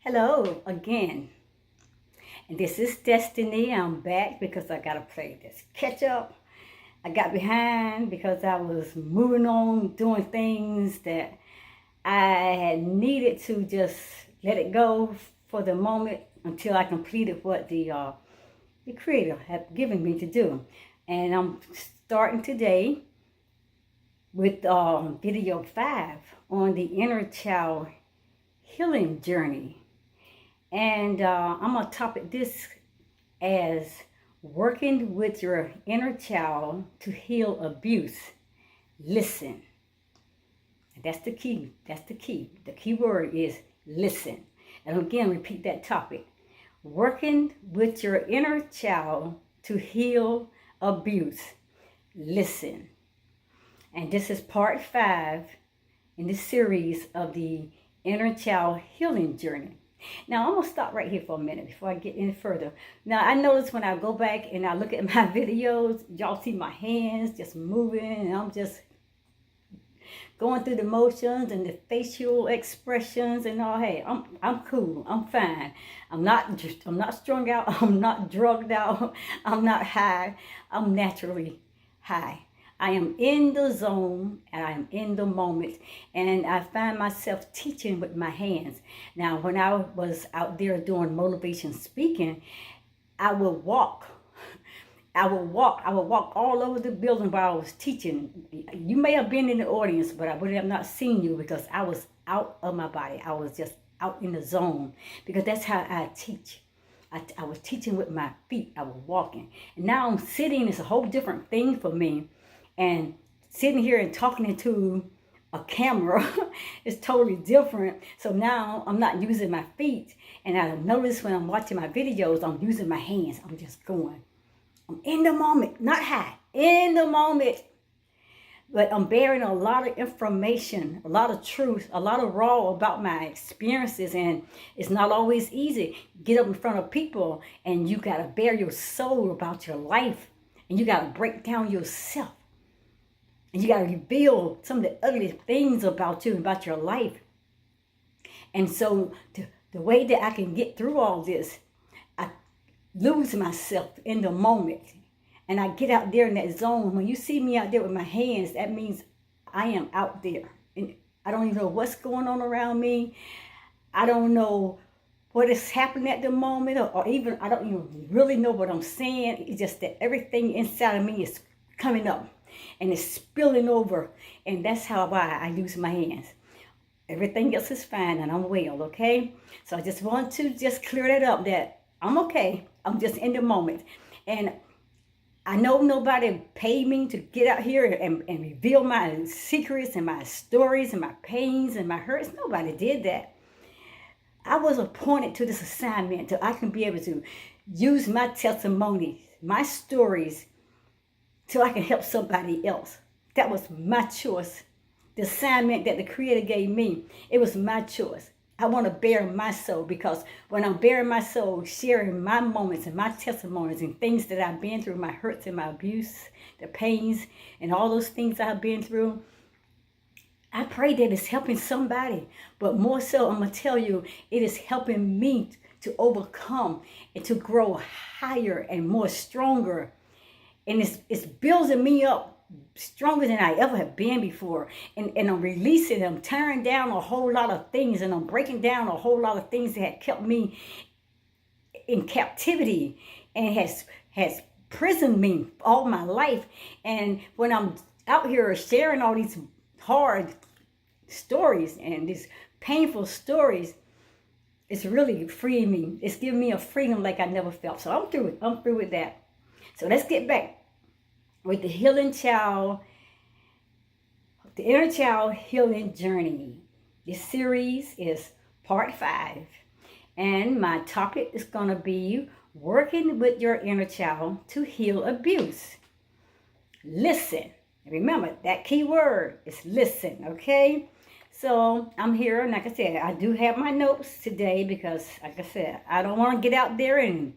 Hello again, and this is Destiny. I'm back because I gotta play this catch up. I got behind because I was moving on, doing things that I had needed to just let it go for the moment until I completed what the Creator had given me to do. And I'm starting today with video 5 on the inner child healing journey. And I'm going to topic this as working with your inner child to heal abuse. Listen. That's the key. That's the key. The key word is listen. And again, repeat that topic. Working with your inner child to heal abuse. Listen. And this is part 5 in the series of the inner child healing journey. Now, I'm going to stop right here for a minute before I get any further. Now, I notice when I go back and I look at my videos, y'all see my hands just moving, and I'm just going through the motions and the facial expressions and all. Hey, I'm cool. I'm fine. I'm not strung out. I'm not drugged out. I'm not high. I'm naturally high. I am in the zone and I am in the moment, and I find myself teaching with my hands. Now, when I was out there doing motivation speaking, I would walk. I would walk all over the building while I was teaching. You may have been in the audience, but I would have not seen you because I was out of my body. I was just out in the zone because that's how I teach. I was teaching with my feet. I was walking. And now I'm sitting. It's a whole different thing for me. And sitting here and talking into a camera is totally different. So now I'm not using my feet. And I notice when I'm watching my videos, I'm using my hands. I'm just going. I'm in the moment, not high, in the moment. But I'm bearing a lot of information, a lot of truth, a lot of raw about my experiences. And it's not always easy. Get up in front of people and you got to bear your soul about your life. And you got to break down yourself. And you got to reveal some of the ugly things about you, about your life. And so the way that I can get through all this, I lose myself in the moment. And I get out there in that zone. When you see me out there with my hands, that means I am out there. And I don't even know what's going on around me. I don't know what is happening at the moment. Or even, I don't even really know what I'm saying. It's just that everything inside of me is coming up. And it's spilling over. And that's why I use my hands. Everything else is fine and I'm well, okay? So I just want to just clear that up, that I'm okay. I'm just in the moment. And I know nobody paid me to get out here and reveal my secrets and my stories and my pains and my hurts. Nobody did that. I was appointed to this assignment so I can be able to use my testimonies, my stories, so I can help somebody else. That was my choice. The assignment that the Creator gave me, it was my choice. I want to bear my soul, because when I'm bearing my soul, sharing my moments and my testimonies and things that I've been through, my hurts and my abuse, the pains and all those things I've been through, I pray that it's helping somebody. But more so, I'm going to tell you, it is helping me to overcome and to grow higher and more stronger. And it's building me up stronger than I ever have been before. And I'm releasing, I'm tearing down a whole lot of things, and I'm breaking down a whole lot of things that had kept me in captivity and has prisoned me all my life. And when I'm out here sharing all these hard stories and these painful stories, it's really freeing me. It's giving me a freedom like I never felt. So I'm through it. I'm through with that. So let's get back with the healing child, the inner child healing journey. This series is part 5. And my topic is going to be working with your inner child to heal abuse. Listen. Remember, that key word is listen, okay? So I'm here, and like I said, I do have my notes today because, like I said, I don't want to get out there and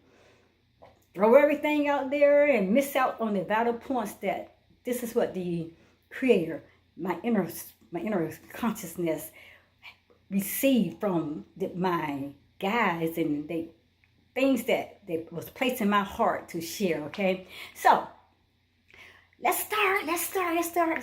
throw everything out there and miss out on the vital points that this is what the Creator, my inner consciousness received from my guides and things that was placed in my heart to share, okay? So let's start.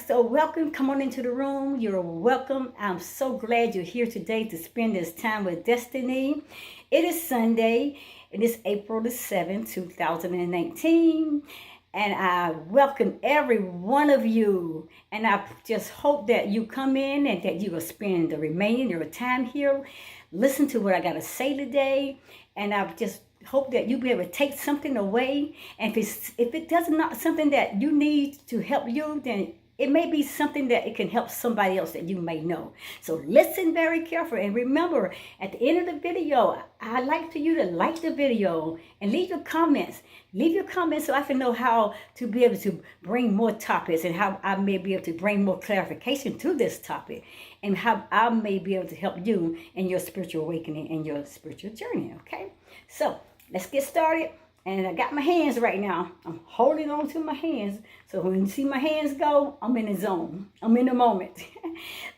So welcome, come on into the room. You're welcome. I'm so glad you're here today to spend this time with Destiny. It is Sunday. It is April the 7th, 2019. And I welcome every one of you. And I just hope that you come in and that you will spend the remaining of your time here. Listen to what I got to say today. And I just hope that you'll be able to take something away. And if it does not something that you need to help you, then it may be something that it can help somebody else that you may know. So listen very carefully. And remember, at the end of the video, I'd like for you to like the video and leave your comments. Leave your comments so I can know how to be able to bring more topics and how I may be able to bring more clarification to this topic and how I may be able to help you in your spiritual awakening and your spiritual journey, okay? So let's get started. And I got my hands right now. I'm holding on to my hands. So when you see my hands go, I'm in the zone. I'm in the moment.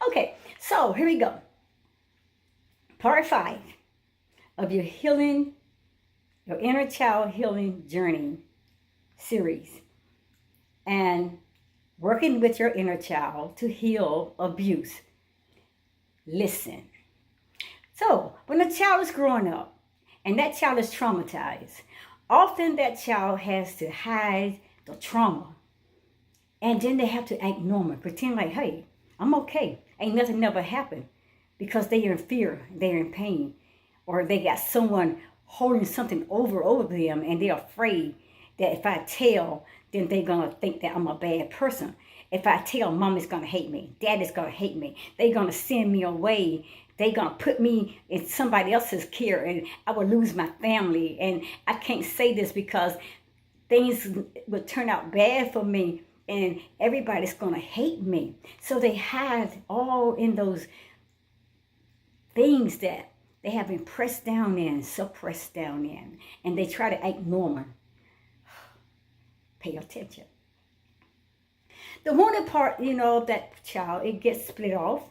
Okay, so here we go. Part 5 of your healing, your inner child healing journey series. And working with your inner child to heal abuse. Listen. So when a child is growing up and that child is traumatized, often that child has to hide the trauma. And then they have to act normal, pretend like, hey, I'm okay. Ain't nothing never happened. Because they are in fear, they're in pain. Or they got someone holding something over them and they're afraid that if I tell, then they're going to think that I'm a bad person. If I tell, mom is going to hate me. Dad is going to hate me. They're going to send me away. They're going to put me in somebody else's care and I will lose my family. And I can't say this because things would turn out bad for me and everybody's going to hate me. So they hide all in those things that they have been pressed down in, suppressed down in. And they try to act normal. Pay attention. The wounded part, of that child, it gets split off.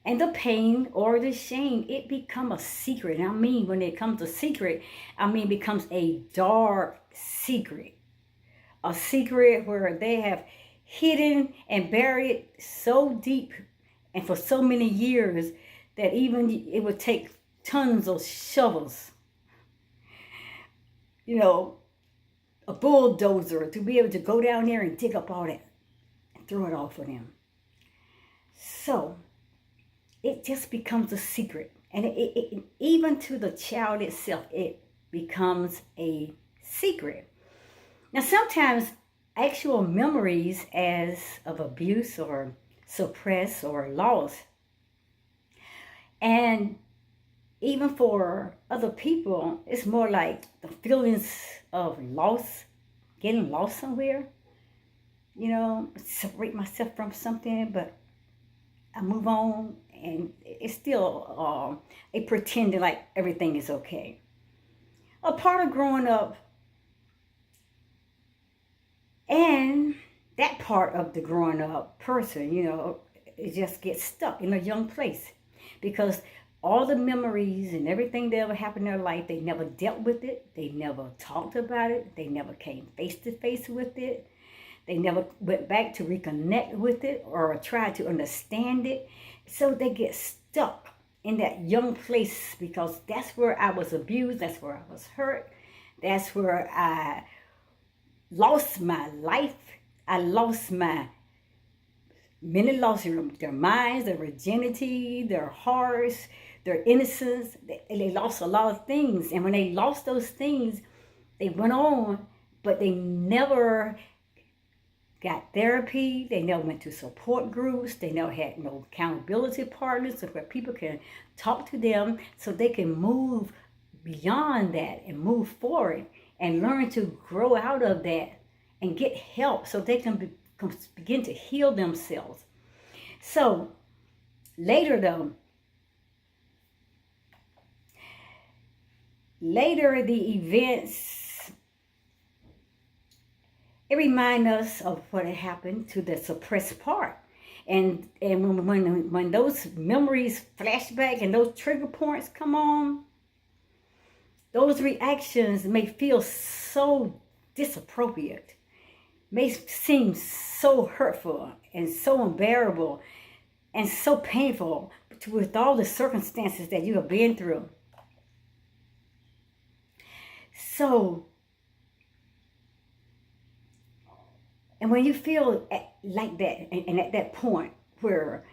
And the pain or the shame, it becomes a secret. And I mean, when it comes to secret, it becomes a dark secret. A secret where they have hidden and buried so deep and for so many years that even it would take tons of shovels, a bulldozer to be able to go down there and dig up all that and throw it off of them. So it just becomes a secret. And it even to the child itself, it becomes a secret. Now, sometimes actual memories as of abuse or suppress or loss, and even for other people, it's more like the feelings of loss, getting lost somewhere, separate myself from something, but I move on, and it's still a pretending like everything is okay. A part of growing up, and that part of the growing up person, it just gets stuck in a young place because all the memories and everything that ever happened in their life, they never dealt with it. They never talked about it. They never came face to face with it. They never went back to reconnect with it or try to understand it. So they get stuck in that young place because that's where I was abused. That's where I was hurt. That's where I lost my life. I lost many lost their minds, their virginity, their hearts, their innocence. They lost a lot of things. And when they lost those things, they went on, but they never got therapy. They never went to support groups. They never had no accountability partners where people can talk to them so they can move beyond that and move forward and learn to grow out of that and get help so they can begin to heal themselves. So later the events, it reminds us of what had happened to the suppressed part. And when those memories flash back and those trigger points come on, Those reactions may feel so disappropriate, may seem so hurtful and so unbearable and so painful with all the circumstances that you have been through. So, and when you feel like that, and at that point where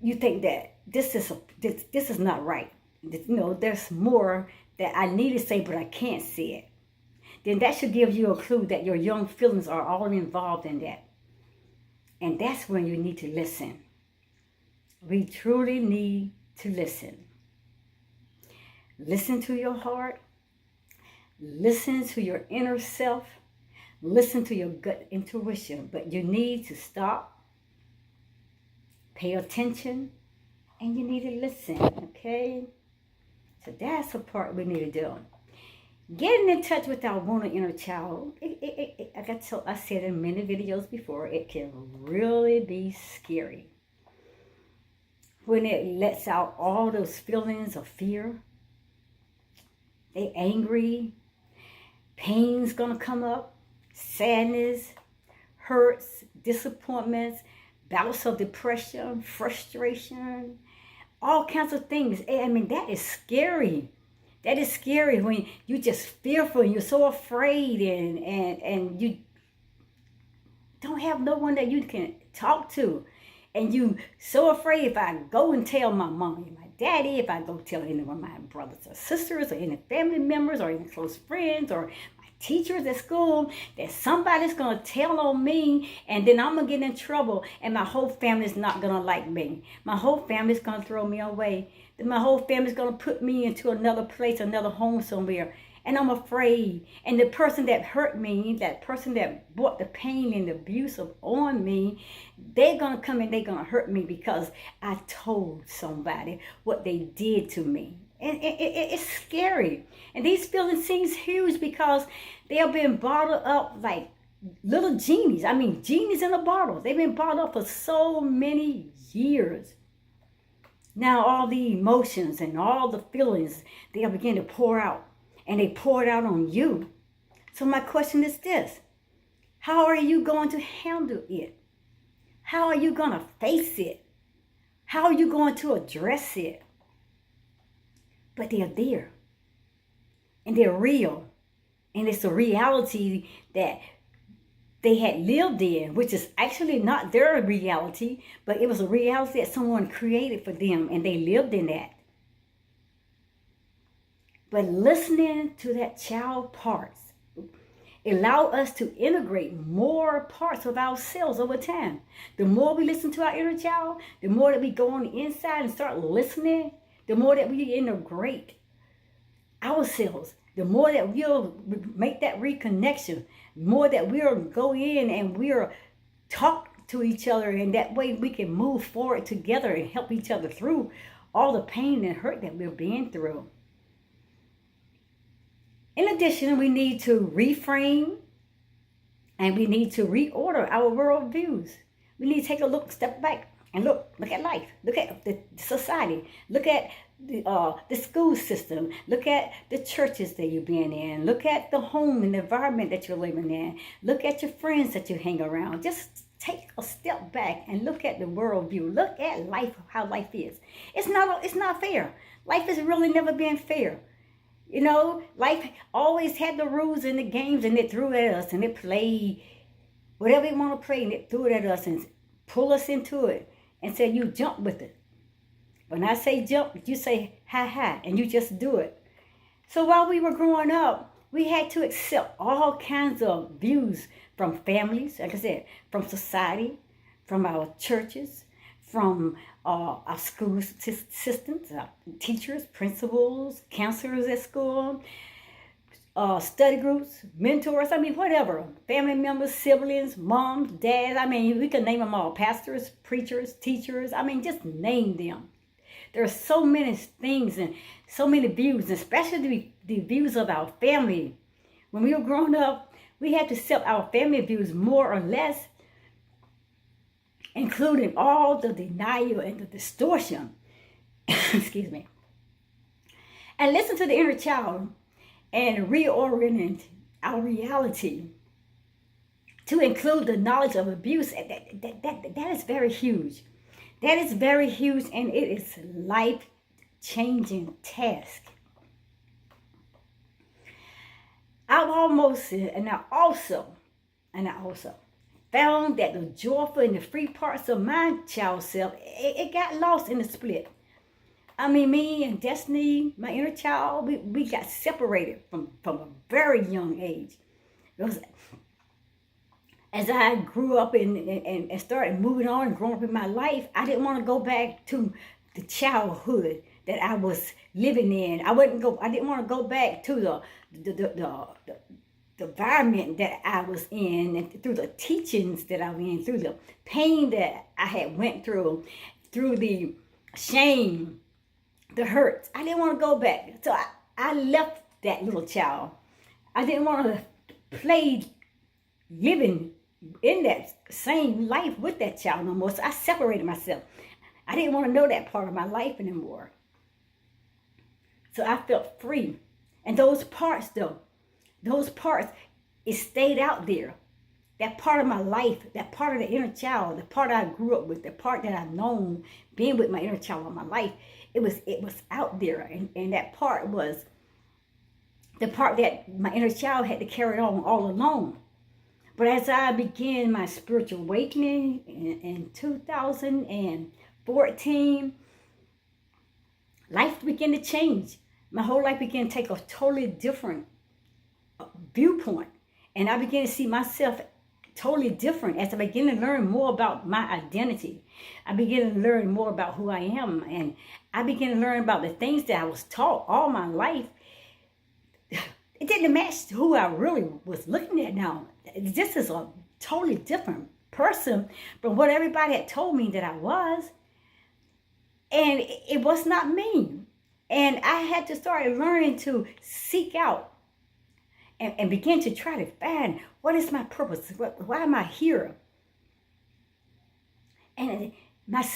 you think that this is not right, there's more that I need to say, but I can't say it, then that should give you a clue that your young feelings are all involved in that. And that's when you need to listen. We truly need to listen. Listen to your heart. Listen to your inner self. Listen to your gut intuition. But you need to stop, pay attention, and you need to listen, okay? So that's the part we need to do. Getting in touch with our wounded inner child, I said in many videos before, it can really be scary. When it lets out all those feelings of fear, they angry, pain's gonna come up, sadness, hurts, disappointments, bouts of depression, frustration, all kinds of things. I mean, that is scary. That is scary when you're just fearful and you're so afraid and you don't have no one that you can talk to. And you so afraid, if I go and tell my mom and my daddy, if I go tell any of my brothers or sisters or any family members or any close friends or my teachers at school, that somebody's going to tell on me and then I'm going to get in trouble and my whole family's not going to like me. My whole family's going to throw me away. Then my whole family's going to put me into another place, another home somewhere. And I'm afraid. And the person that hurt me, that person that brought the pain and the abuse on me, they're going to come and they're going to hurt me because I told somebody what they did to me. And it's scary. And these feelings seem huge because they have been bottled up like little genies. I mean, genies in a bottle. They've been bottled up for so many years. Now all the emotions and all the feelings, they are beginning to pour out. And they pour it out on you. So my question is this. How are you going to handle it? How are you going to face it? How are you going to address it? But they're there. And they're real. And it's a reality that they had lived in, which is actually not their reality, but it was a reality that someone created for them, and they lived in that. But listening to that child parts allow us to integrate more parts of ourselves over time. The more we listen to our inner child, the more that we go on the inside and start listening, the more that we integrate ourselves, the more that we'll make that reconnection, the more that we'll go in and we'll talk to each other, and that way we can move forward together and help each other through all the pain and hurt that we've been through. In addition, we need to reframe and we need to reorder our worldviews. We need to take a step back and look at life, look at the society, look at the school system, look at the churches that you've been in, look at the home and the environment that you're living in, look at your friends that you hang around. Just take a step back and look at the worldview. Look at life, how life is. It's not fair. Life has really never been fair. You know, life always had the rules and the games, and it threw it at us, and it played whatever it want to play, and it threw it at us and pull us into it and said, you jump with it. When I say jump, you say hi, and you just do it. So while we were growing up, we had to accept all kinds of views from families, like I said, from society, from our churches, from our school systems, our teachers, principals, counselors at school, study groups, mentors, whatever. Family members, siblings, moms, dads, we can name them all. Pastors, preachers, teachers, just name them. There are so many things and so many views, especially the views of our family. When we were growing up, we had to accept our family views more or less, including all the denial and the distortion, excuse me, and listen to the inner child and reorient our reality to include the knowledge of abuse. That is very huge. That is very huge, and it is life-changing task. I also found that the joyful and the free parts of my child self, it got lost in the split. I mean, me and Destiny, my inner child, we got separated from a very young age. Because as I grew up and started moving on and growing up in my life, I didn't want to go back to the childhood that I was living in. I didn't want to go back to the environment that I was in, and through the teachings that I went in, through the pain that I had went through the shame, the hurt. I didn't want to go back. So I left that little child. I didn't want to play living in that same life with that child no more. So I separated myself. I didn't want to know that part of my life anymore. So I felt free. And those parts, it stayed out there. That part of my life, that part of the inner child, the part I grew up with, the part that I've known, being with my inner child all my life, it was out there. And that part was the part that my inner child had to carry on all alone. But as I began my spiritual awakening in 2014, life began to change. My whole life began to take a totally different viewpoint. And I began to see myself totally different as I began to learn more about my identity. I began to learn more about who I am. And I began to learn about the things that I was taught all my life. It didn't match who I really was looking at now. This is a totally different person from what everybody had told me that I was. And it was not me. And I had to start learning to seek out and begin to try to find, what is my purpose? Why am I here? And my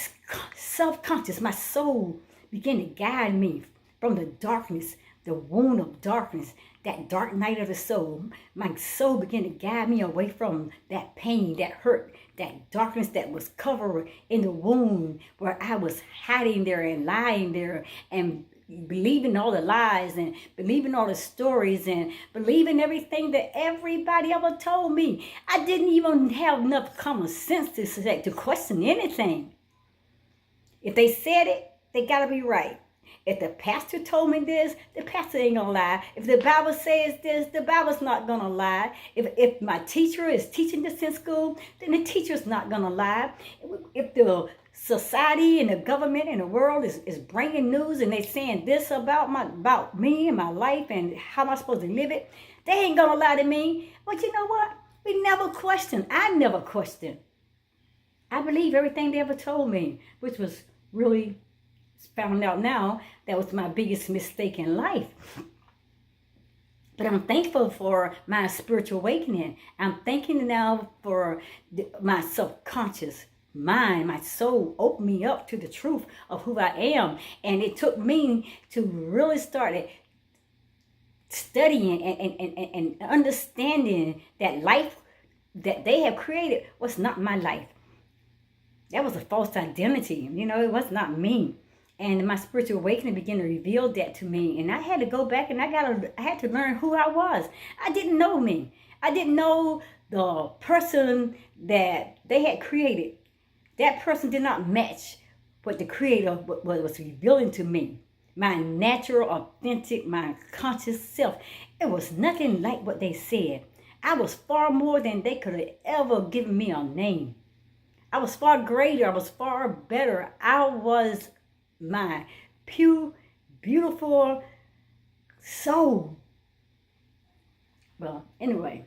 self-conscious, my soul began to guide me from the darkness, the wound of darkness, that dark night of the soul. My soul began to guide me away from that pain, that hurt, that darkness that was covered in the wound where I was hiding there and lying there and believing all the lies and believing all the stories and believing everything that everybody ever told me. I didn't even have enough common sense to question anything. If they said it, they gotta be right. If the pastor told me this, the pastor ain't gonna lie. If the Bible says this, the Bible's not gonna lie. If my teacher is teaching this in school, then the teacher's not gonna lie. If the society and the government and the world is bringing news and they saying this about me and my life and how am I supposed to live it, they ain't gonna lie to me. But you know what? We never question. I never question. I believe everything they ever told me, which was really, found out now, that was my biggest mistake in life. But I'm thankful for my spiritual awakening. I'm thanking now for my subconscious mind, my soul opened me up to the truth of who I am. And it took me to really start studying and understanding that life that they have created was not my life. That was a false identity. It was not me. And my spiritual awakening began to reveal that to me. And I had to go back and I had to learn who I was. I didn't know me. I didn't know the person that they had created. That person did not match what the Creator was revealing to me. My natural, authentic, my conscious self. It was nothing like what they said. I was far more than they could have ever given me a name. I was far greater. I was far better. I was my pure, beautiful soul. Well, anyway,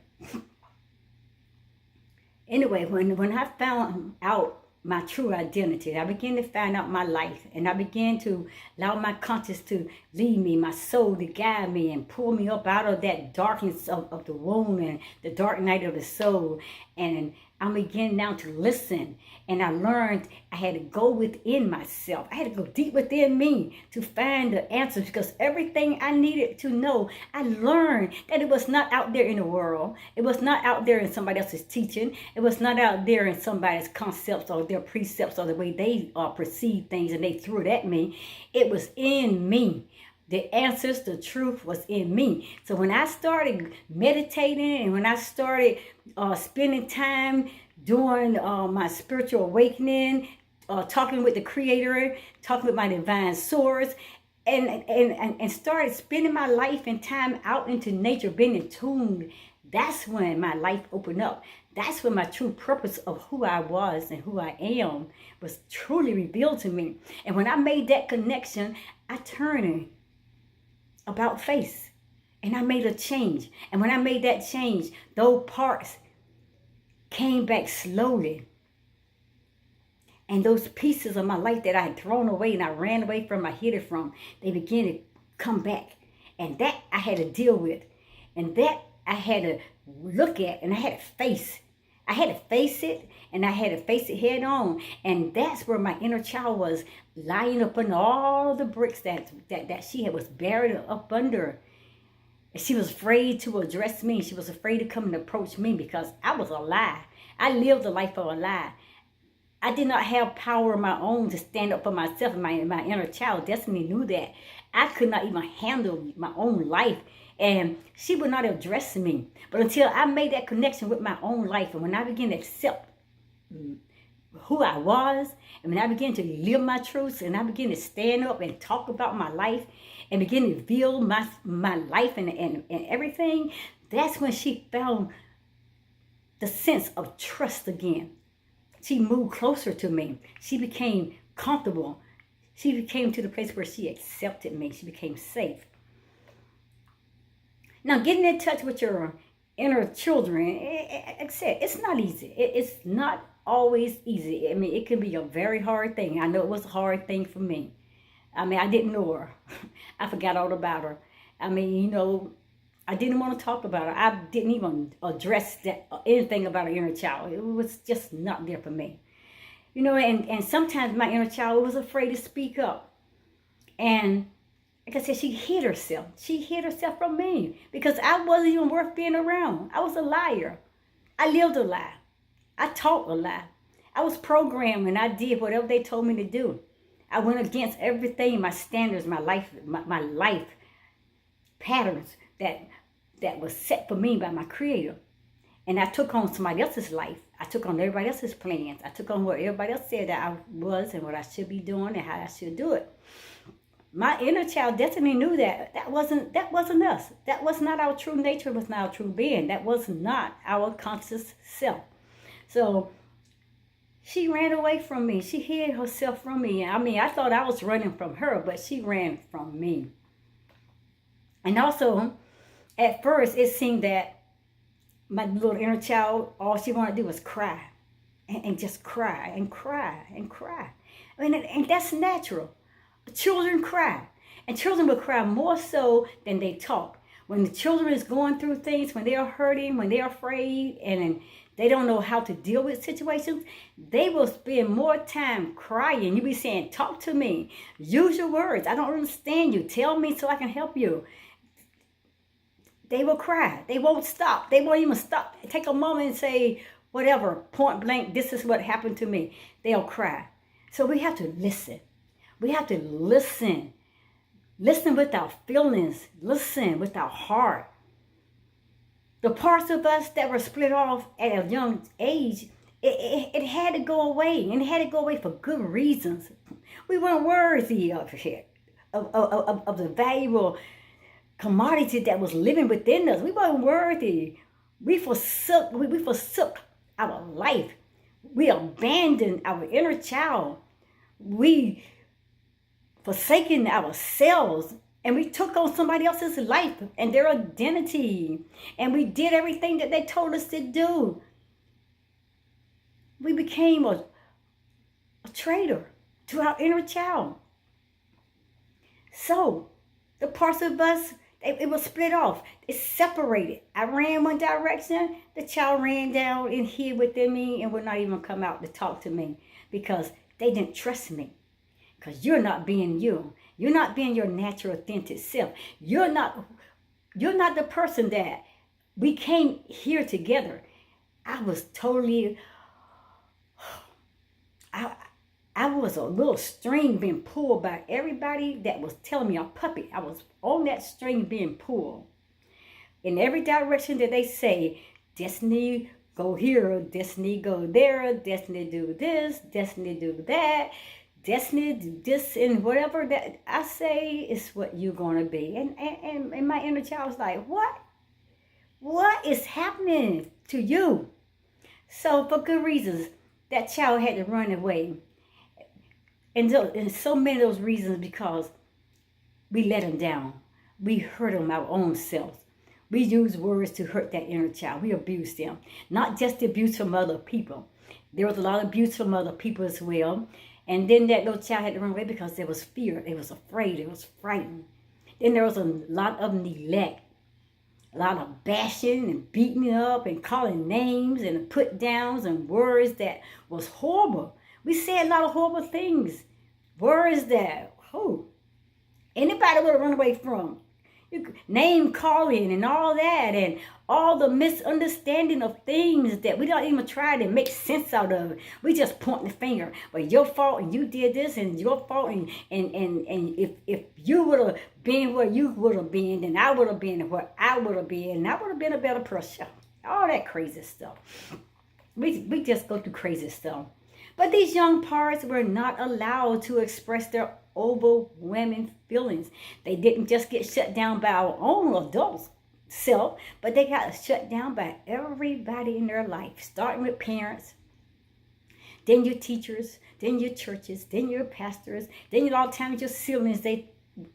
when I found out my true identity, I began to find out my life, and I began to allow my conscience to lead me, my soul to guide me and pull me up out of that darkness of the womb and the dark night of the soul. And I'm beginning now to listen. And I learned I had to go within myself. I had to go deep within me to find the answers, because everything I needed to know, I learned that it was not out there in the world. It was not out there in somebody else's teaching. It was not out there in somebody's concepts or their precepts or the way they perceive things and they threw it at me. It was in me. The answers, the truth was in me. So when I started meditating and when I started spending time doing my spiritual awakening, talking with the Creator, talking with my divine source, and started spending my life and time out into nature, being in tune, that's when my life opened up. That's when my true purpose of who I was and who I am was truly revealed to me. And when I made that connection, I turned about face and I made a change. And when I made that change, those parts came back slowly. And those pieces of my life that I had thrown away and I ran away from, I hid it from, they began to come back. And that I had to deal with. And that I had to look at and I had to face. I had to face it, and I had to face it head on. And that's where my inner child was lying up under all the bricks that she was buried up under. And she was afraid to address me. She was afraid to come and approach me because I was a lie. I lived a life of a lie. I did not have power of my own to stand up for myself. And my inner child, Destiny, knew that. I could not even handle my own life. And she would not address me. But until I made that connection with my own life, and when I began to accept who I was, and when I began to live my truths, and I began to stand up and talk about my life, and begin to reveal my life and everything, that's when she found the sense of trust again. She moved closer to me. She became comfortable. She came to the place where she accepted me. She became safe. Now, getting in touch with your inner children, like I said, it's not easy. It's not always easy. I mean, it can be a very hard thing. I know it was a hard thing for me. I mean, I didn't know her. I forgot all about her. I mean, I didn't want to talk about her. I didn't even address anything about her inner child. It was just not there for me. And sometimes my inner child was afraid to speak up. And like I said, she hid herself. She hid herself from me because I wasn't even worth being around. I was a liar. I lived a lie. I taught a lie. I was programmed and I did whatever they told me to do. I went against everything, my standards, my life patterns that was set for me by my Creator. And I took on somebody else's life. I took on everybody else's plans. I took on what everybody else said that I was and what I should be doing and how I should do it. My inner child Destiny knew that wasn't us. That was not our true nature. It was not our true being. That was not our conscious self. So she ran away from me. She hid herself from me. I mean, I thought I was running from her, but she ran from me. And also, at first, it seemed that my little inner child, all she wanted to do was cry. And just cry and cry and cry. I mean, and that's natural. Children cry. And children will cry more so than they talk. When the children is going through things, when they are hurting, when they are afraid, and they don't know how to deal with situations, they will spend more time crying. You be saying, talk to me. Use your words. I don't understand you. Tell me so I can help you. They will cry. They won't stop. They won't even stop. Take a moment and say, whatever, point blank, this is what happened to me. They'll cry. So we have to listen. We have to listen. Listen with our feelings. Listen with our heart. The parts of us that were split off at a young age, it had to go away. And it had to go away for good reasons. We weren't worthy of it, of the valuable commodity that was living within us. We weren't worthy. We forsook our life. We abandoned our inner child. We forsaken ourselves, and we took on somebody else's life and their identity, and we did everything that they told us to do. We became a traitor to our inner child. So the parts of us It was split off. It separated. I ran one direction. The child ran down and hid within me and would not even come out to talk to me because they didn't trust me. Because you're not being you. You're not being your natural, authentic self. You're not the person that we came here together. I was totally, I was a little string being pulled by everybody that was telling me a puppet. I was on that string being pulled. In every direction that they say, destiny go here, destiny go there, destiny do this, destiny do that, destiny do this, and whatever that I say is what you're going to be. And my inner child was like, what? What is happening to you? So for good reasons, that child had to run away. And so many of those reasons because we let him down. We hurt him our own selves. We use words to hurt that inner child. We abuse them. Not just the abuse from other people. There was a lot of abuse from other people as well. And then that little child had to run away because there was fear. They was afraid. They was frightened. Then there was a lot of neglect. A lot of bashing and beating up and calling names and put downs and words that was horrible. We said a lot of horrible things. Words that, anybody would have run away from. Name calling and all that and all the misunderstanding of things that we don't even try to make sense out of. We just point the finger. Well, your fault and you did this and your fault and if you would have been where you would have been, then I would have been where I would have been and I would have been a better person. All that crazy stuff. We just go through crazy stuff. But these young parts were not allowed to express their overwhelming feelings. They didn't just get shut down by our own adult self, but they got shut down by everybody in their life, starting with parents, then your teachers, then your churches, then your pastors, then all the time your siblings.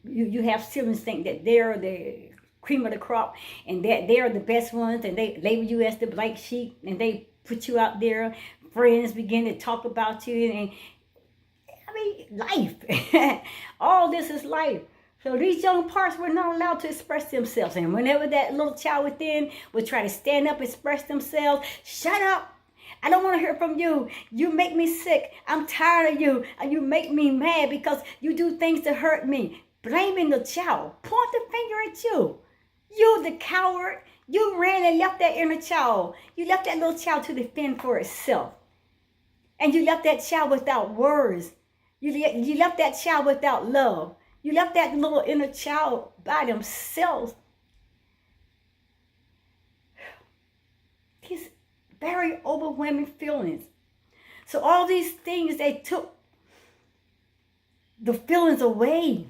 You have siblings think that they're the cream of the crop and that they're the best ones, and they label you as the black sheep, and they put you out there. Friends begin to talk about you, and life. All this is life. So these young parts were not allowed to express themselves. And whenever that little child within would try to stand up and express themselves, shut up. I don't want to hear from you. You make me sick. I'm tired of you. And you make me mad because you do things to hurt me. Blaming the child. Point the finger at you. You the coward. You ran and left that inner child. You left that little child to defend for itself. And you left that child without words. You left that child without love. You left that little inner child by themselves. These very overwhelming feelings. So all these things, they took the feelings away.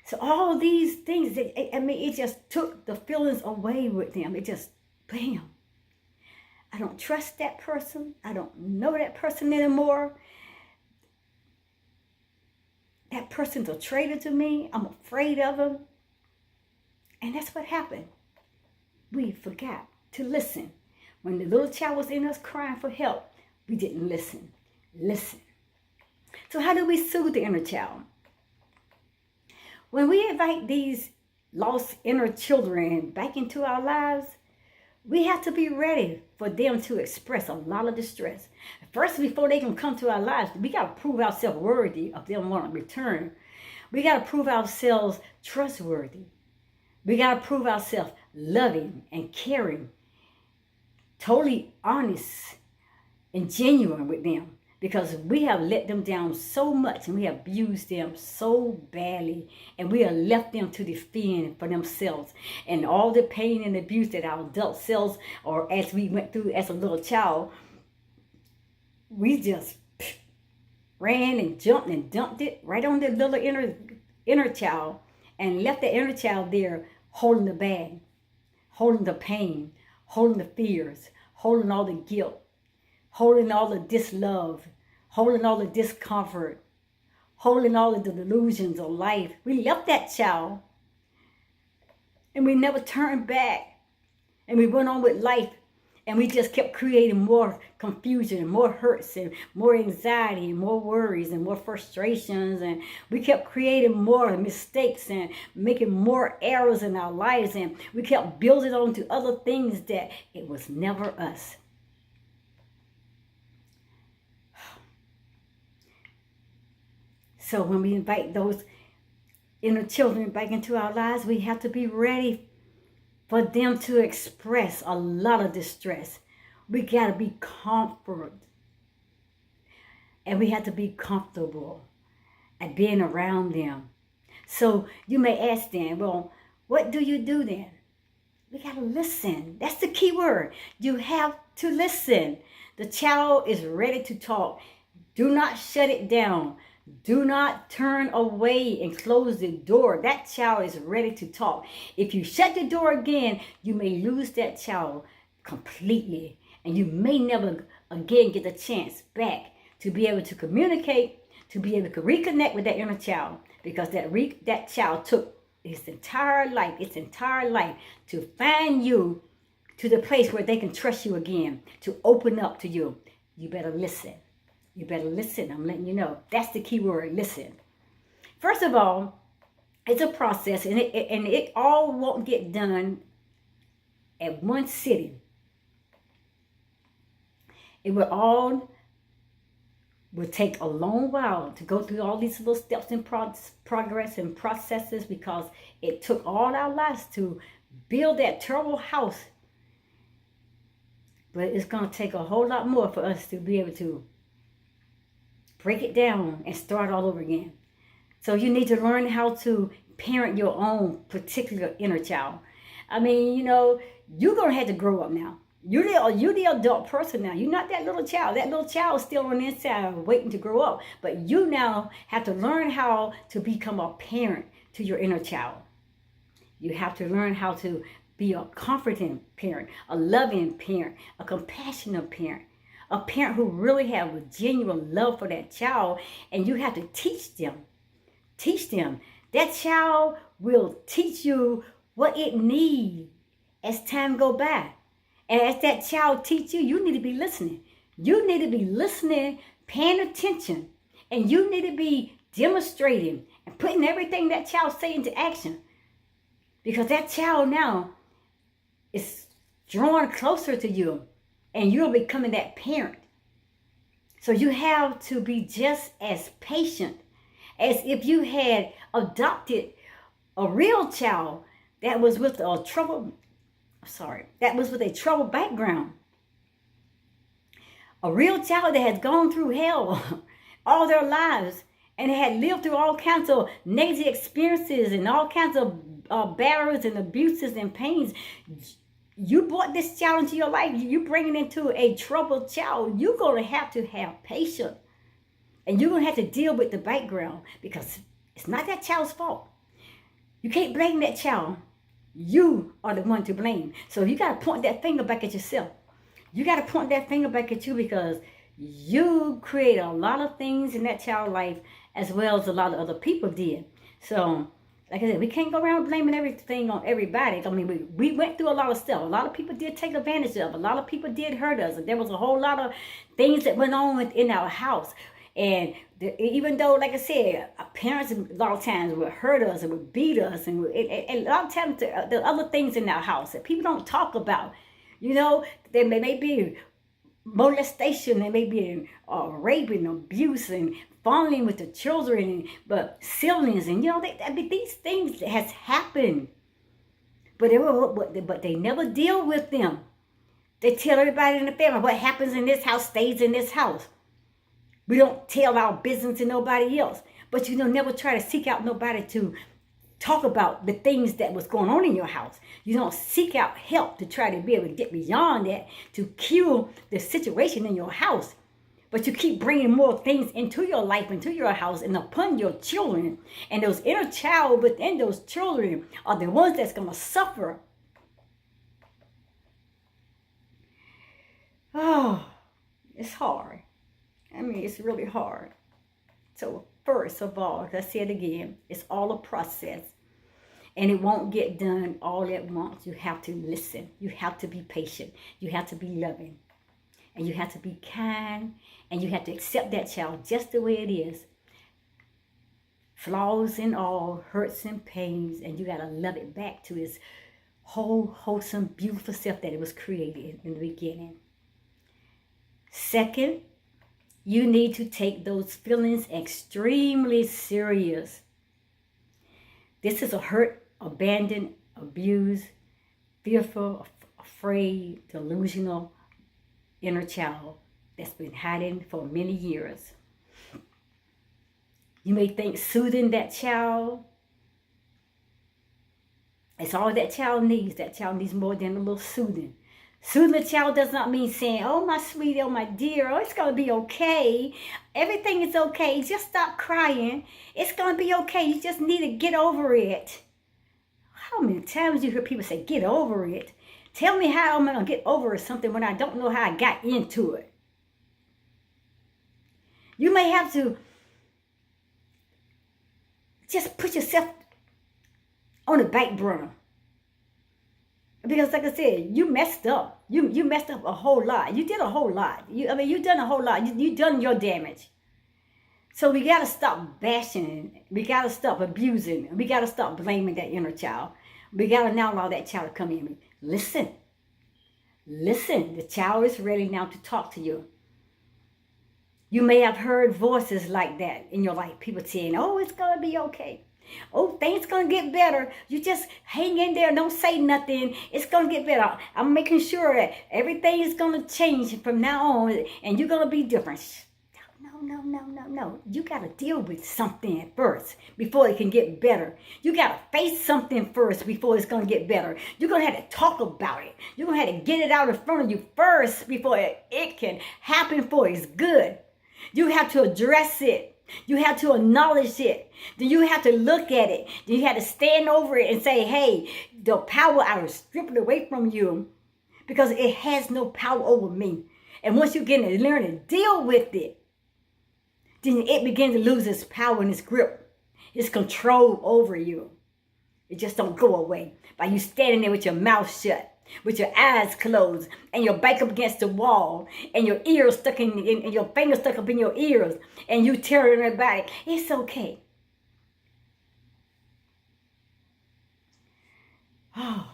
So all these things, it just took the feelings away with them. It just, bam. I don't trust that person. I don't know that person anymore. That person's a traitor to me. I'm afraid of him. And that's what happened. We forgot to listen. When the little child was in us crying for help, we didn't listen. Listen. So how do we soothe the inner child? When we invite these lost inner children back into our lives, we have to be ready for them to express a lot of distress. First, before they can come to our lives, we got to prove ourselves worthy of them wanting to return. We got to prove ourselves trustworthy. We got to prove ourselves loving and caring, totally honest and genuine with them. Because we have let them down so much and we have abused them so badly, and we have left them to defend for themselves. And all the pain and abuse that our adult selves, or as we went through as a little child, we just ran and jumped and dumped it right on the little inner child and left the inner child there holding the bag, holding the pain, holding the fears, holding all the guilt, holding all the dislove, holding all the discomfort, holding all of the delusions of life. We left that child and we never turned back, and we went on with life And we just kept creating more confusion and more hurts and more anxiety and more worries and more frustrations. And we kept creating more mistakes and making more errors in our lives. And we kept building on to other things that it was never us. So when we invite those inner children back into our lives, we have to be ready for them to express a lot of distress. We got to be comforted. And we have to be comfortable at being around them. So you may ask them, well, what do you do then? We got to listen. That's the key word. You have to listen. The child is ready to talk. Do not shut it down. Do not turn away and close the door. That child is ready to talk. If you shut the door again, you may lose that child completely. And you may never again get the chance back to be able to communicate, to be able to reconnect with that inner child. Because that child took its entire life to find you to the place where they can trust you again, to open up to you. You better listen. You better listen. I'm letting you know. That's the key word, listen. First of all, it's a process, and it all won't get done at one sitting. It will take a long while to go through all these little steps in progress and processes, because it took all our lives to build that terrible house. But it's going to take a whole lot more for us to be able to break it down and start all over again. So you need to learn how to parent your own particular inner child. I mean, you're going to have to grow up now. You're the adult person now. You're not that little child. That little child is still on the inside waiting to grow up. But you now have to learn how to become a parent to your inner child. You have to learn how to be a comforting parent, a loving parent, a compassionate parent. A parent who really have a genuine love for that child, and you have to teach them. Teach them. That child will teach you what it needs as time go by. And as that child teach you, you need to be listening. You need to be listening, paying attention, and you need to be demonstrating and putting everything that child say into action. Because that child now is drawn closer to you. And you're becoming that parent. So you have to be just as patient as if you had adopted a real child that was with a troubled background. A real child that has gone through hell all their lives and had lived through all kinds of negative experiences and all kinds of barriers and abuses and pains. You brought this child into your life. You bring it into a troubled child. You're going to have patience. And you're going to have to deal with the background, because it's not that child's fault. You can't blame that child. You are the one to blame. So you got to point that finger back at yourself. You got to point that finger back at you, because you create a lot of things in that child's life, as well as a lot of other people did. So like I said, we can't go around blaming everything on everybody. I mean, we went through a lot of stuff. A lot of people did take advantage of. A lot of people did hurt us. And there was a whole lot of things that went on in our house. And even though, like I said, our parents a lot of times would hurt us and would beat us. And a lot of times there are other things in our house that people don't talk about. There may be molestation, there may be rape and abuse and falling with the children, but siblings, and these things has happened, but they never deal with them. They tell everybody in the family what happens in this house stays in this house. We don't tell our business to nobody else, but never try to seek out nobody to talk about the things that was going on in your house. You don't seek out help to try to be able to get beyond that, to cure the situation in your house. But you keep bringing more things into your life, into your house, and upon your children. And those inner child within those children are the ones that's going to suffer. Oh, it's hard. I mean, it's really hard. So first of all, as I said again, it's all a process. And it won't get done all at once. You have to listen. You have to be patient. You have to be loving. And you have to be kind. And you have to accept that child just the way it is. Flaws and all, hurts and pains. And you got to love it back to its whole, wholesome, beautiful self that it was created in the beginning. Second, you need to take those feelings extremely serious. This is a hurt, abandoned, abused, fearful, afraid, delusional inner child that's been hiding for many years. You may think soothing that child, it's all that child needs. That child needs more than a little soothing. Soothing the child does not mean saying, oh, my sweetie, oh, my dear, oh, it's going to be okay. Everything is okay. Just stop crying. It's going to be okay. You just need to get over it. How many times you hear people say, get over it? Tell me how I'm going to get over something when I don't know how I got into it. You may have to just put yourself on the back burner. Because like I said, you messed up. You messed up a whole lot. You did a whole lot. You've done a whole lot. You done your damage. So we got to stop bashing. We got to stop abusing. We got to stop blaming that inner child. We got to now allow that child to come in. Listen. Listen. The child is ready now to talk to you. You may have heard voices like that in your life. People saying, oh, it's going to be okay. Oh, things going to get better. You just hang in there. Don't say nothing. It's going to get better. I'm making sure that everything is going to change from now on. And you're going to be different. No. You got to deal with something first before it can get better. You got to face something first before it's going to get better. You're going to have to talk about it. You're going to have to get it out in front of you first before it can happen for its good. You have to address it. You have to acknowledge it. Then you have to look at it. Then you have to stand over it and say, hey, the power I was stripping away from you because it has no power over me. And once you get to learn to deal with it, then it begins to lose its power and its grip, its control over you. It just don't go away by you standing there with your mouth shut, with your eyes closed, and your back up against the wall, and your ears stuck in your fingers stuck up in your ears, and you telling everybody, it's okay. Oh,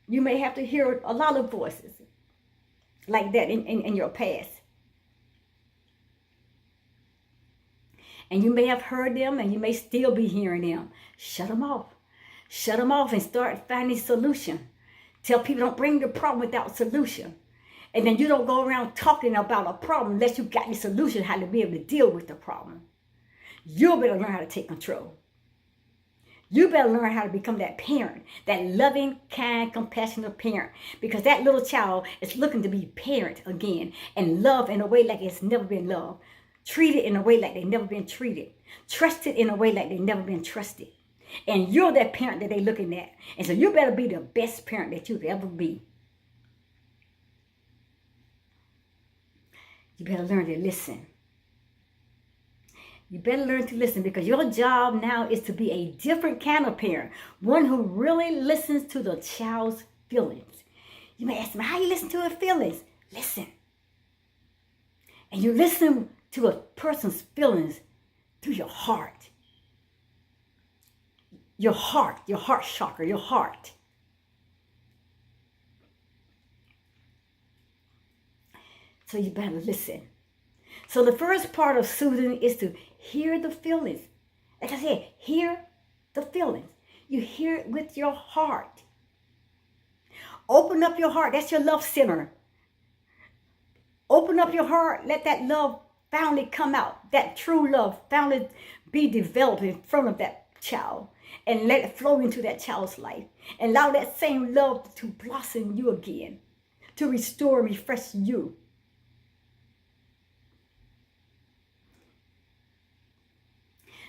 you may have to hear a lot of voices like that in your past. And you may have heard them, and you may still be hearing them. Shut them off. Shut them off and start finding solution. Tell people don't bring the problem without solution. And then you don't go around talking about a problem unless you got the solution how to be able to deal with the problem. You better learn how to take control. You better learn how to become that parent, that loving, kind, compassionate parent. Because that little child is looking to be parent again and love in a way like it's never been loved. Treated in a way like they've never been treated. Trusted in a way like they've never been trusted. And you're that parent that they're looking at. And so you better be the best parent that you could ever be. You better learn to listen. You better learn to listen because your job now is to be a different kind of parent. One who really listens to the child's feelings. You may ask me, how you listen to her feelings? Listen. And you listen to a person's feelings through your heart. Your heart chakra, your heart. So you better listen. So the first part of soothing is to hear the feelings. Like I said, hear the feelings. You hear it with your heart. Open up your heart. That's your love center. Open up your heart. Let that love finally come out. That true love finally be developed in front of that child. And let it flow into that child's life. And allow that same love to blossom you again. To restore and refresh you.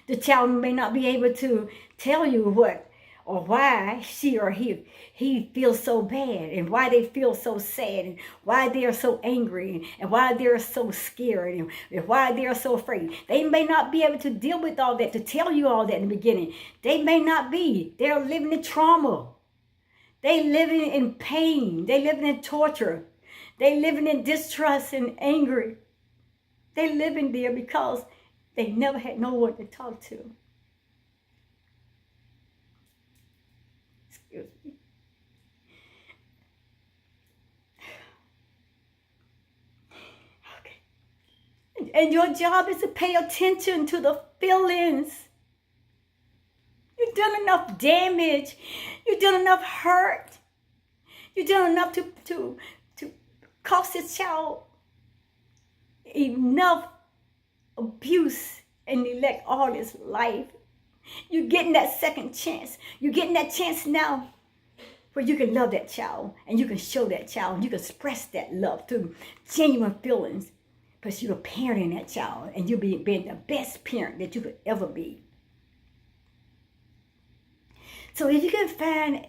The child may not be able to tell you what or why she or he feels so bad, and why they feel so sad, and why they are so angry, and why they're so scared, and why they are so afraid. They may not be able to deal with all that, to tell you all that in the beginning. They may not be. They're living in trauma. They living in pain. They living in torture. They living in distrust and anger. They living there because they never had no one to talk to. Excuse me. Okay. And your job is to pay attention to the feelings. You've done enough damage. You've done enough hurt. You've done enough to cost this child enough abuse and neglect all his life. You're getting that second chance. You're getting that chance now where you can love that child, and you can show that child, and you can express that love through genuine feelings, because you're parenting that child, and you're being the best parent that you could ever be. So if you can find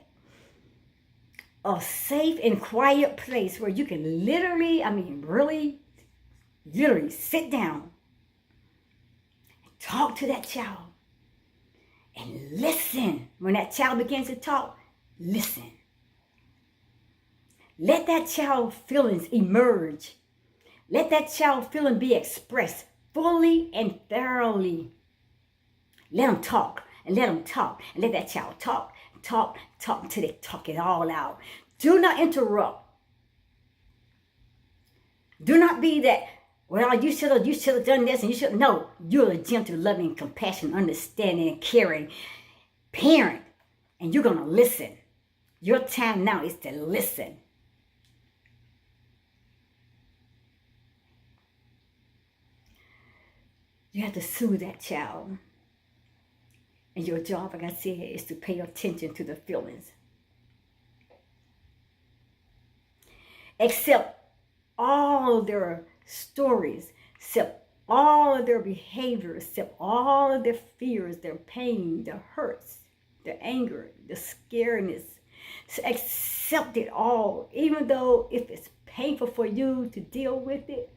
a safe and quiet place where you can literally sit down and talk to that child and listen. When that child begins to talk, listen. Let that child's feelings emerge. Let that child's feeling be expressed fully and thoroughly. Let them talk. And let them talk, and let that child talk until they talk it all out. Do not interrupt. Do not be that, well, you should have done this, and you should. No, you're a gentle, loving, compassionate, understanding, and caring parent, and you're going to listen. Your time now is to listen. You have to soothe that child. And your job, like I said, is to pay attention to the feelings. Accept all of their stories, accept all of their behaviors, accept all of their fears, their pain, their hurts, their anger, the scaredness. So accept it all, even though if it's painful for you to deal with it.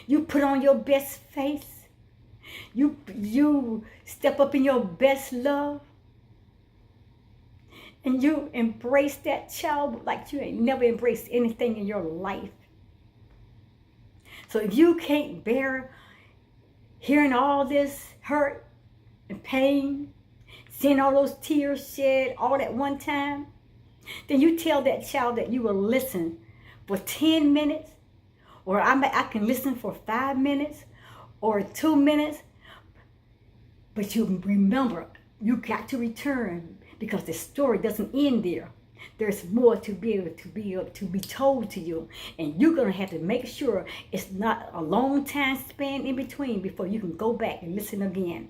You put on your best face. You step up in your best love, and you embrace that child like you ain't never embraced anything in your life. So if you can't bear hearing all this hurt and pain, seeing all those tears shed all at one time, then you tell that child that you will listen for 10 minutes, or I can listen for 5 minutes or 2 minutes. But you remember, you got to return, because the story doesn't end there. There's more to be told to you, and you're gonna have to make sure it's not a long time span in between before you can go back and listen again.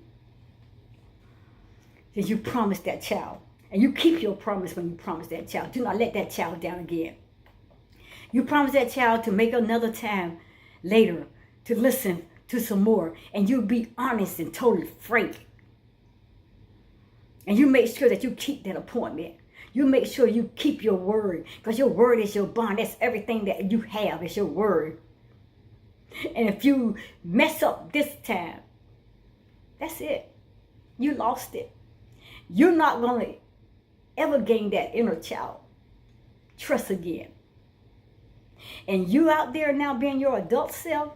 Because you promised that child, and you keep your promise when you promise that child. Do not let that child down again. You promise that child to make another time later to listen to some more, and you be honest and totally frank. And you make sure that you keep that appointment. You make sure you keep your word, because your word is your bond. That's everything that you have, is your word. And if you mess up this time, that's it. You lost it. You're not going to ever gain that inner child trust again. And you out there now being your adult self,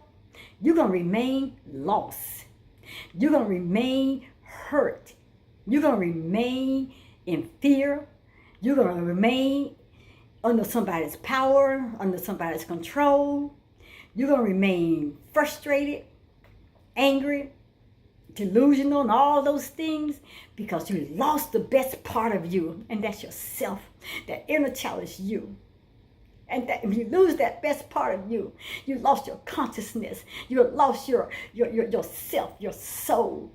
you're going to remain lost. You're going to remain hurt. You're going to remain in fear. You're going to remain under somebody's power, under somebody's control. You're going to remain frustrated, angry, delusional, and all those things, because you lost the best part of you, and that's yourself. That inner child is you. And that if you lose that best part of you, you lost your consciousness. You lost your self, your soul.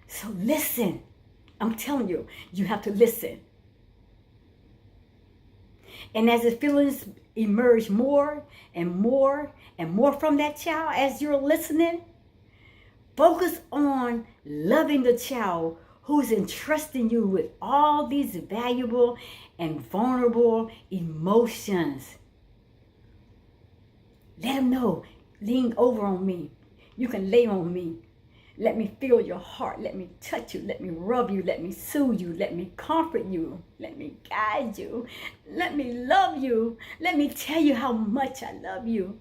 So listen. I'm telling you, you have to listen. And as the feelings emerge more and more and more from that child, as you're listening, Focus on loving the child who's entrusting you with all these valuable and vulnerable emotions. Let them know, lean over on me. You can lay on me. Let me feel your heart. Let me touch you. Let me rub you. Let me soothe you. Let me comfort you. Let me guide you. Let me love you. Let me tell you how much I love you.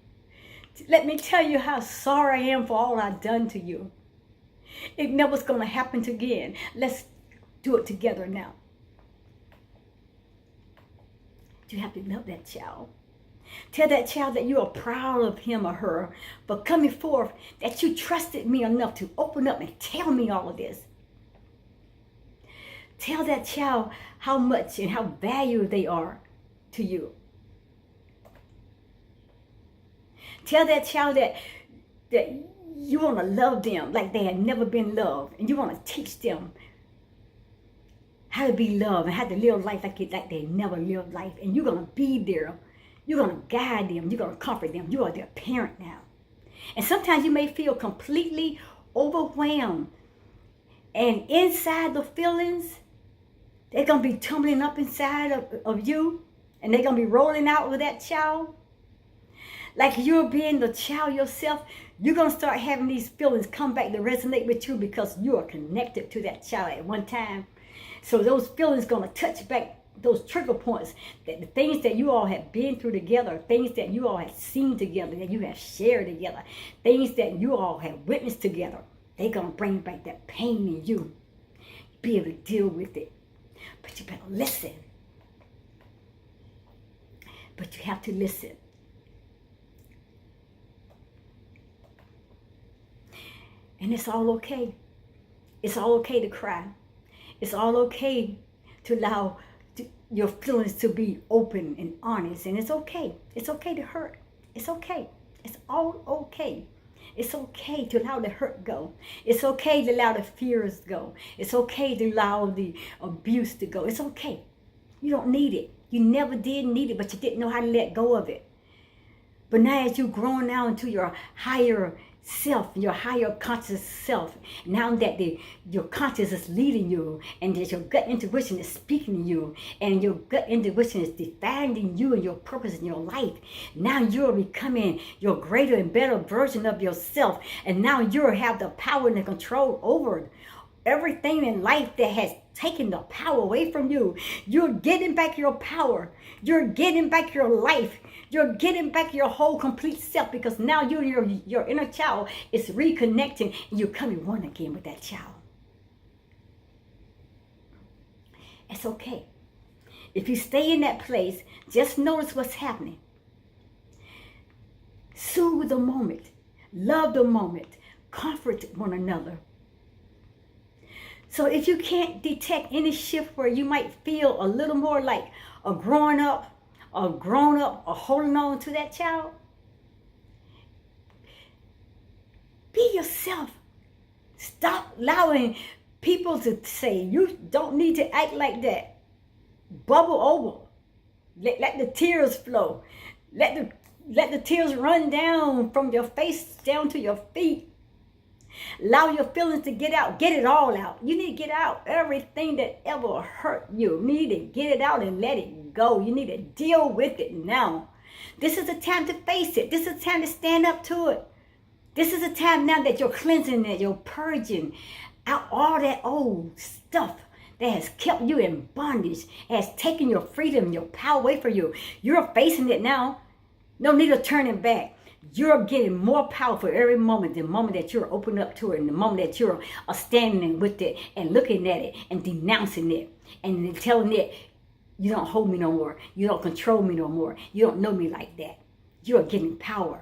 Let me tell you how sorry I am for all I've done to you. It never's going to happen again. Let's do it together now. You have to love that child. Tell that child that you are proud of him or her for coming forth, that you trusted me enough to open up and tell me all of this. Tell that child how much and how valuable they are to you. Tell that child that you want to love them like they had never been loved, and you want to teach them how to be loved and how to live life like they never lived life. And you're going to be there. You're going to guide them. You're going to comfort them. You are their parent now. And sometimes you may feel completely overwhelmed. And inside the feelings, they're going to be tumbling up inside of you. And they're going to be rolling out with that child. Like you're being the child yourself, you're going to start having these feelings come back to resonate with you because you are connected to that child at one time. So those feelings going to touch back those trigger points, that the things that you all have been through together, things that you all have seen together, that you have shared together, things that you all have witnessed together, they're going to bring back that pain in you. Be able to deal with it. But you better listen. But you have to listen. And it's all okay. It's all okay to cry. It's all okay to allow your feelings to be open and honest. And it's okay. It's okay to hurt. It's okay. It's all okay. It's okay to allow the hurt go. It's okay to allow the fears go. It's okay to allow the abuse to go. It's okay. You don't need it. You never did need it, but you didn't know how to let go of it. But now as you're growing now into your higher self, your higher conscious self, now that your conscious is leading you, and that your gut intuition is speaking to you, and your gut intuition is defining you and your purpose in your life, now you're becoming your greater and better version of yourself, and now you have the power and the control over everything in life that has taken the power away from you. You're getting back your power. You're getting back your life. You're getting back your whole complete self, because now your inner child is reconnecting and you're coming one again with that child. It's okay. If you stay in that place, just notice what's happening. Soothe the moment. Love the moment. Comfort one another. So if you can't detect any shift where you might feel a little more like a grown up or holding on to that child, be yourself. Stop allowing people to say you don't need to act like that. Bubble over. Let the tears flow. Let the tears run down from your face down to your feet. Allow your feelings to get out. Get it all out. You need to get out everything that ever hurt you. You need to get it out and let it go. You need to deal with it now. This is the time to face it. This is the time to stand up to it. This is the time now that you're cleansing it. You're purging out all that old stuff that has kept you in bondage, has taken your freedom, your power away from you. You're facing it now. No need of turning back. You're getting more powerful every moment, the moment that you're opening up to it, and the moment that you're standing with it and looking at it and denouncing it and telling it, you don't hold me no more. You don't control me no more. You don't know me like that. You're getting power.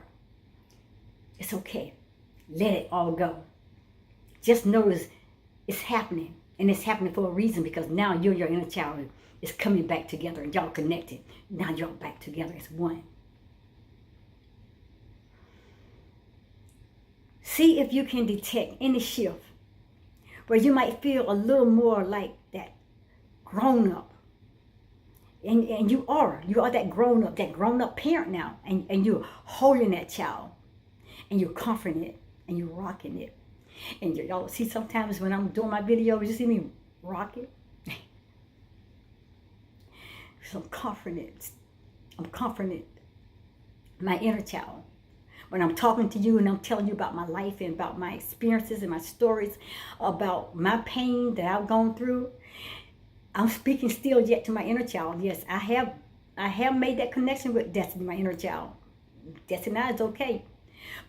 It's okay. Let it all go. Just notice it's happening, and it's happening for a reason, because now you and your inner child is coming back together, and y'all connected. Now y'all back together as one. See if you can detect any shift where you might feel a little more like that grown up. And you are that grown up parent now. And you're holding that child. And you're comforting it. And you're rocking it. And y'all see sometimes when I'm doing my videos, you see me rocking. So I'm confident. I'm confident. My inner child. When I'm talking to you and I'm telling you about my life and about my experiences and my stories, about my pain that I've gone through, I'm speaking still yet to my inner child. Yes, I have made that connection with Destiny, my inner child. Destiny is okay.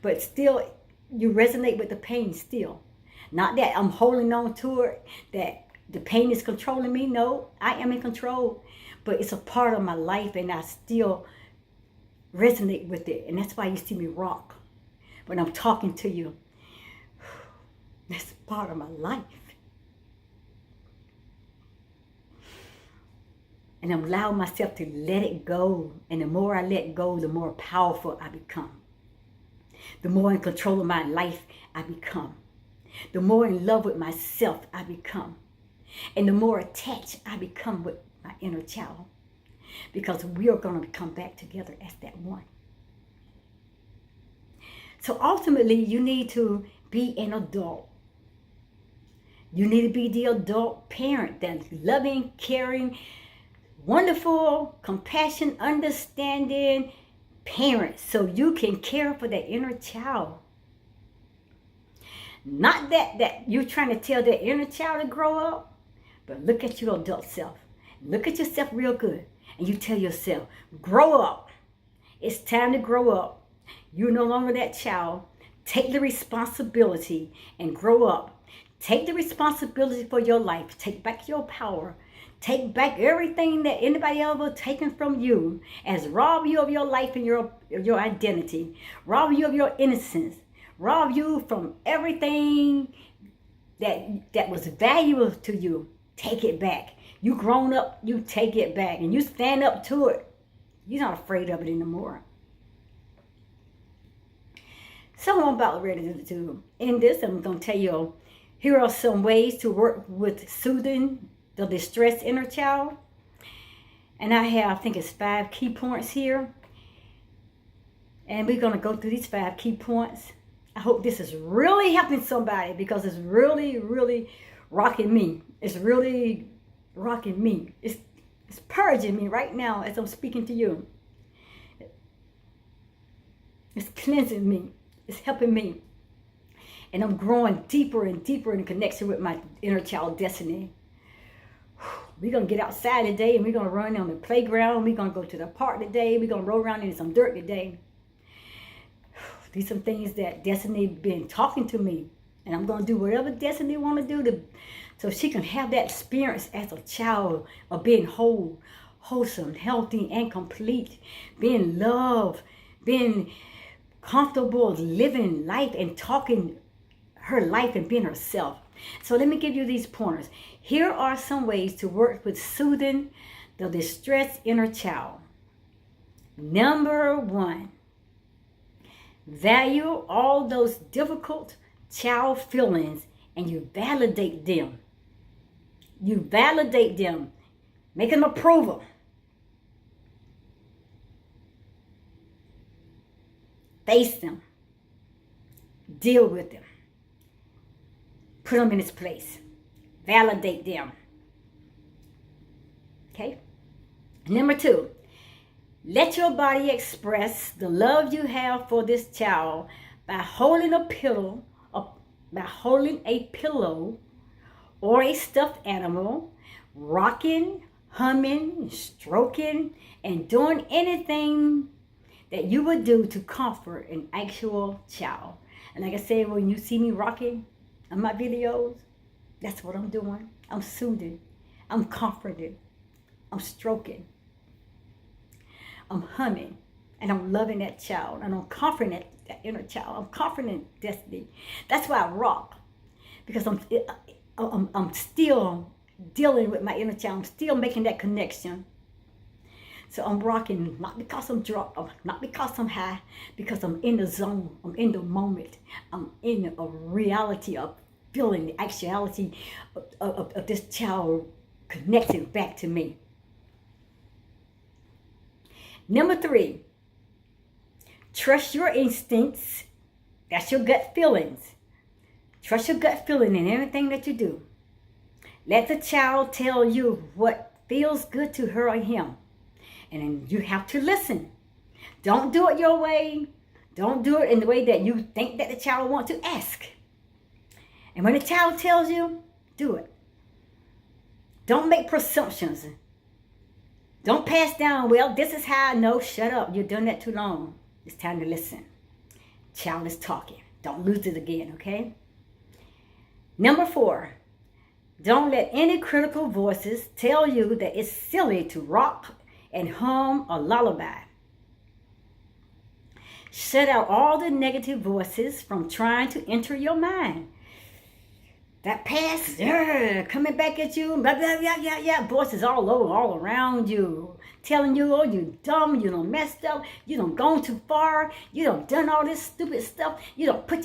But still, you resonate with the pain still. Not that I'm holding on to it, that the pain is controlling me. No, I am in control. But it's a part of my life and I still resonate with it. And that's why you see me rock when I'm talking to you. That's part of my life. And I'm allowing myself to let it go. And the more I let go, the more powerful I become. The more in control of my life I become. The more in love with myself I become. And the more attached I become with my inner child. Because we are going to come back together as that one. So ultimately, you need to be an adult. You need to be the adult parent that's loving, caring, wonderful, compassion, understanding parent. So you can care for that inner child. Not that you're trying to tell that inner child to grow up, but look at your adult self. Look at yourself real good. And you tell yourself, grow up. It's time to grow up. You're no longer that child. Take the responsibility and grow up. Take the responsibility for your life. Take back your power. Take back everything that anybody ever taken from you as rob you of your life and your identity. Rob you of your innocence. Rob you from everything that was valuable to you. Take it back. You grown up, you take it back and you stand up to it. You're not afraid of it anymore. So I'm about ready to end this. I'm going to tell you, here are some ways to work with soothing the distressed inner child. And I think it's 5 key points here. And we're going to go through these 5 key points. I hope this is really helping somebody because it's really, really rocking me. It's really rocking me. It's purging me right now as I'm speaking to you. It's cleansing me. It's helping me. And I'm growing deeper and deeper in connection with my inner child destiny. We're going to get outside today and we're going to run on the playground. We're going to go to the park today. We're going to roll around in some dirt today. These are some things that Destiny been talking to me. And I'm going to do whatever Destiny want to do so she can have that experience as a child of being whole, wholesome, healthy, and complete. Being loved, being comfortable living life and talking her life and being herself. So let me give you these pointers. Here are some ways to work with soothing the distressed inner child. Number 1, value all those difficult child feelings and you validate them. You validate them. Make an approval. Face them. Deal with them. Put them in its place. Validate them. Okay? Number 2, let your body express the love you have for this child by holding a pillow or a stuffed animal, rocking, humming, stroking, and doing anything that you would do to comfort an actual child. And like I said, when you see me rocking on my videos, that's what I'm doing. I'm soothing. I'm comforting. I'm stroking. I'm humming. And I'm loving that child. And I'm comforting that inner child. I'm comforting Destiny. That's why I rock. Because I'm still dealing with my inner child. I'm still making that connection. So I'm rocking, not because I'm drunk, not because I'm high, because I'm in the zone, I'm in the moment. I'm in a reality of feeling the actuality of this child connecting back to me. Number 3, trust your instincts. That's your gut feelings. Trust your gut feeling in everything that you do. Let the child tell you what feels good to her or him. And then you have to listen. Don't do it your way. Don't do it in the way that you think that the child wants to ask. And when the child tells you, do it. Don't make presumptions. Don't pass down, well, this is how I know. Shut up. You've done that too long. It's time to listen. Child is talking. Don't lose it again, okay? Number 4, don't let any critical voices tell you that it's silly to rock and hum a lullaby. Shut out all the negative voices from trying to enter your mind. That past, coming back at you, blah, blah, blah, yeah, yeah, voices all over, all around you, telling you, oh, you dumb, you done messed up, you done gone too far, you done done all this stupid stuff, you done put your